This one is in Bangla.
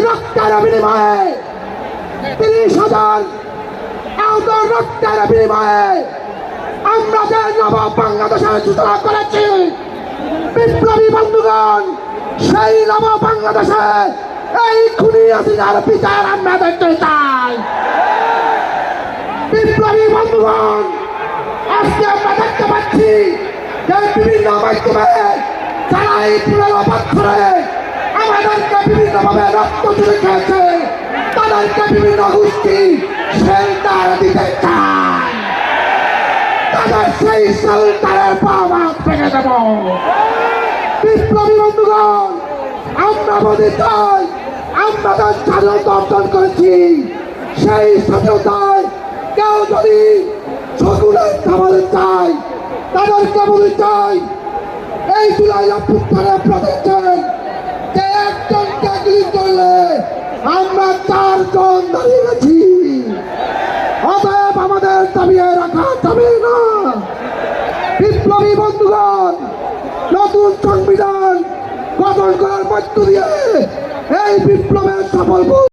রক্তের বিনিময়ে 30,000 আহত রক্তের বিনিময়ে আমরা যে নব বাংলাদেশের সূচনা করেছি বিপ্লবী বন্ধুগণ, সেই নব বাংলাদেশে এই খুনি হাসিনার বিচার আমরা দেখতে চাই। বিপ্লবী বন্ধুগণ, আজকে আমরা দেখতে পাচ্ছি যে বিভিন্ন মাধ্যমে যারা এই 15 বছরে আমাদেরকে বিভিন্নভাবে রক্ত তুলে খেয়েছে, তাদেরকে বিভিন্ন গোষ্ঠী শেল্টার দিতে চায়। তাদের সেই শেল্টারের পাওয়ার ভেঙে দেব। বিপ্লবী বন্ধুগণ, আমরা বলতে চাই, আমরা তার স্বাধীনতা অর্জন করেছি। সেই স্বাধীনতায় কেউ যদি সকলের খাবারে চাই, তাদেরকে বলতে চাই, এই জুলাই অভ্যুত্থানে আপনারা দেখছেন যে একজনকে গুলি করলে আমরা 4 জন দাঁড়িয়ে গেছি। অতএব আমাদের দাবিয়ে রাখা যাবে না। বিপ্লবী বন্ধুগণ, নতুন সংবিধান গঠন করার মধ্য দিয়ে এই বিপ্লবের সফল